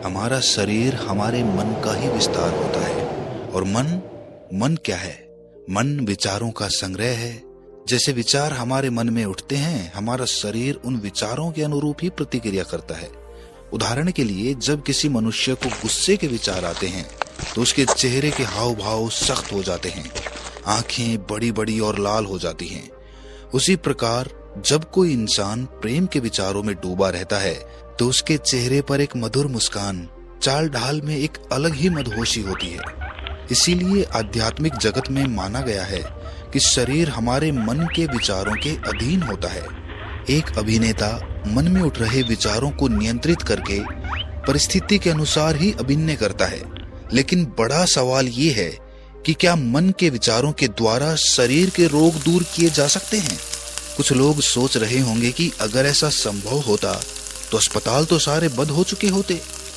हमारा शरीर हमारे मन का ही विस्तार होता है। और मन क्या है? मन विचारों का संग्रह है। जैसे विचार हमारे मन में उठते हैं, हमारा शरीर उन विचारों के अनुरूप ही प्रतिक्रिया करता है। उदाहरण के लिए, जब किसी मनुष्य को गुस्से के विचार आते हैं तो उसके चेहरे के हाव भाव सख्त हो जाते हैं, आंखें बड़ी बड़ी और लाल हो जाती हैं। उसी प्रकार जब कोई इंसान प्रेम के विचारों में डूबा रहता है तो उसके चेहरे पर एक मधुर मुस्कान, चाल ढाल में एक अलग ही मदहोशी होती है। इसीलिए आध्यात्मिक जगत में माना गया है कि शरीर हमारे मन के विचारों के अधीन होता है। एक अभिनेता मन में उठ रहे विचारों को नियंत्रित करके परिस्थिति के अनुसार ही अभिनय करता है। लेकिन बड़ा सवाल ये है कि क्या मन के विचारों के द्वारा शरीर के रोग दूर किए जा सकते हैं? कुछ लोग सोच रहे होंगे कि अगर ऐसा संभव होता तो अस्पताल तो सारे बंद हो चुके होते।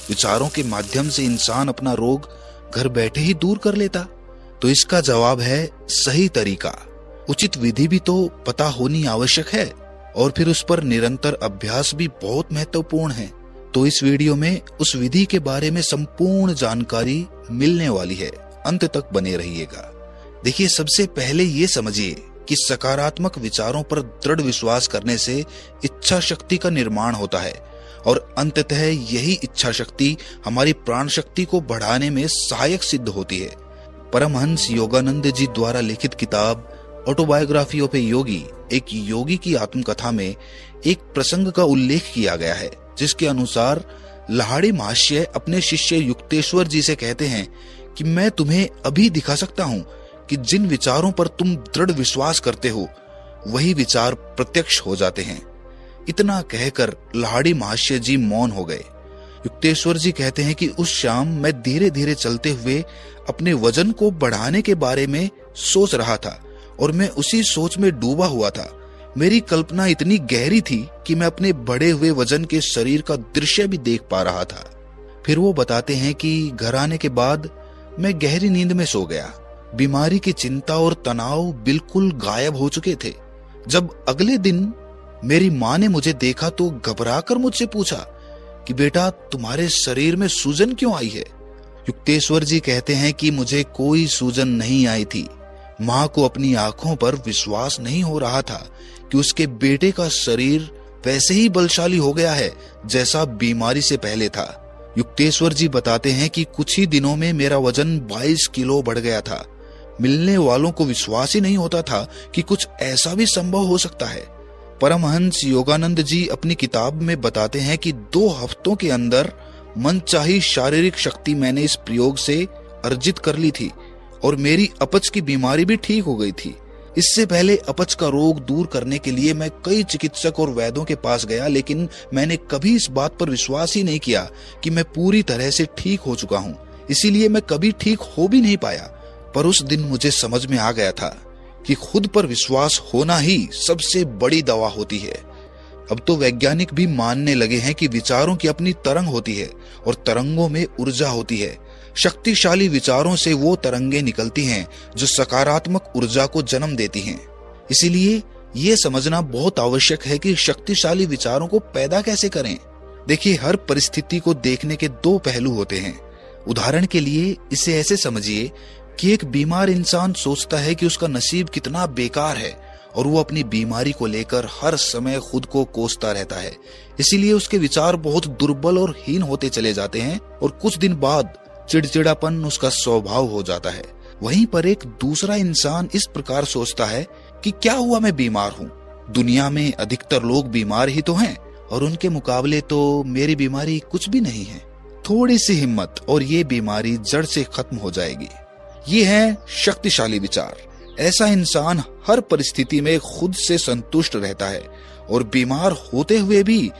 विचारों के माध्यम से इंसान अपना रोग घर बैठे ही दूर कर लेता। तो इसका जवाब है सही तरीका। उचित विधि भी तो पता होनी आवश्यक है, और फिर उस पर निरंतर अभ्यास भी बहुत महत्वपूर्ण है। तो इस वीडियो में उस विधि के बारे में संपूर्ण जानकारी मिलने वाली है। अंत तक बने रहिएगा। देखिए, सबसे पहले ये समझिए कि सकारात्मक विचारों पर दृढ़ विश्वास करने से इच्छा शक्ति का निर्माण होता है, और अंततः यही इच्छा शक्ति हमारी प्राण शक्ति को बढ़ाने में सहायक सिद्ध होती है। परमहंस योगानंद जी द्वारा लिखित किताब ऑटोबायोग्राफी ऑफ ए योगी, एक योगी की आत्मकथा में एक प्रसंग का उल्लेख किया गया है, जिसके अनुसार लाहिड़ी महाशय अपने शिष्य युक्तेश्वर जी से कहते हैं कि मैं तुम्हें अभी दिखा सकता हूँ कि जिन विचारों पर तुम दृढ़ विश्वास करते हो वही विचार प्रत्यक्ष हो जाते हैं। इतना कहकर लाहिड़ी महाशय जी मौन हो गए। युक्तेश्वर जी कहते हैं कि उस शाम मैं धीरे धीरे चलते हुए अपने वजन को बढ़ाने के बारे में सोच रहा था, और मैं उसी सोच में डूबा हुआ था। मेरी कल्पना इतनी गहरी थी कि मैं अपने बढ़े हुए वजन के शरीर का दृश्य भी देख पा रहा था। फिर वो बताते हैं कि घर आने के बाद मैं गहरी नींद में सो गया। बीमारी की चिंता और तनाव बिल्कुल गायब हो चुके थे। जब अगले दिन मेरी माँ ने मुझे देखा तो घबराकर मुझसे पूछा कि बेटा, तुम्हारे शरीर में सूजन क्यों आई है? युक्तेश्वर जी कहते हैं कि मुझे कोई सूजन नहीं आई थी। माँ को अपनी आंखों पर विश्वास नहीं हो रहा था कि उसके बेटे का शरीर वैसे ही बलशाली हो गया है जैसा बीमारी से पहले था। युक्तेश्वर जी बताते हैं कि कुछ ही दिनों में मेरा वजन 22 किलो बढ़ गया था। मिलने वालों को विश्वास ही नहीं होता था कि कुछ ऐसा भी संभव हो सकता है। परमहंस योगानंद जी अपनी किताब में बताते हैं कि 2 हफ्तों के अंदर मनचाही शारीरिक शक्ति मैंने इस प्रयोग से अर्जित कर ली थी, और मेरी अपच की बीमारी भी ठीक हो गई थी। इससे पहले अपच का रोग दूर करने के लिए मैं कई चिकित्सक और वैद्यों के पास गया, लेकिन मैंने कभी इस बात पर विश्वास ही नहीं किया कि मैं पूरी तरह से ठीक हो चुका हूँ। इसीलिए मैं कभी ठीक हो भी नहीं पाया। पर उस दिन मुझे समझ में आ गया था कि खुद पर विश्वास होना ही सबसे बड़ी दवा होती है। अब तो वैज्ञानिक भी मानने लगे हैं कि विचारों की अपनी तरंग होती है, और तरंगों में ऊर्जा होती है। शक्तिशाली विचारों से वो तरंगे निकलती हैं जो सकारात्मक ऊर्जा को जन्म देती हैं। इसीलिए ये समझना बहुत आवश्यक है कि शक्तिशाली विचारों को पैदा कैसे करें। देखिए, हर परिस्थिति को देखने के 2 पहलू होते हैं। उदाहरण के लिए इसे ऐसे समझिए कि एक बीमार इंसान सोचता है कि उसका नसीब कितना बेकार है, और वो अपनी बीमारी को लेकर हर समय खुद को कोसता रहता है। इसीलिए उसके विचार बहुत दुर्बल और हीन होते चले जाते हैं, और कुछ दिन बाद चिड़चिड़ापन उसका स्वभाव हो जाता है। वहीं पर एक दूसरा इंसान इस प्रकार सोचता है कि क्या हुआ, मैं बीमार हूँ, दुनिया में अधिकतर लोग बीमार ही तो हैं, और उनके मुकाबले तो मेरी बीमारी कुछ भी नहीं है। थोड़ी सी हिम्मत और ये बीमारी जड़ से खत्म हो जाएगी। ये है शक्तिशाली विचार। ऐसा इंसान हर परिस्थिति में खुद से संतुष्ट रहता है, और बीमार होते हुए भी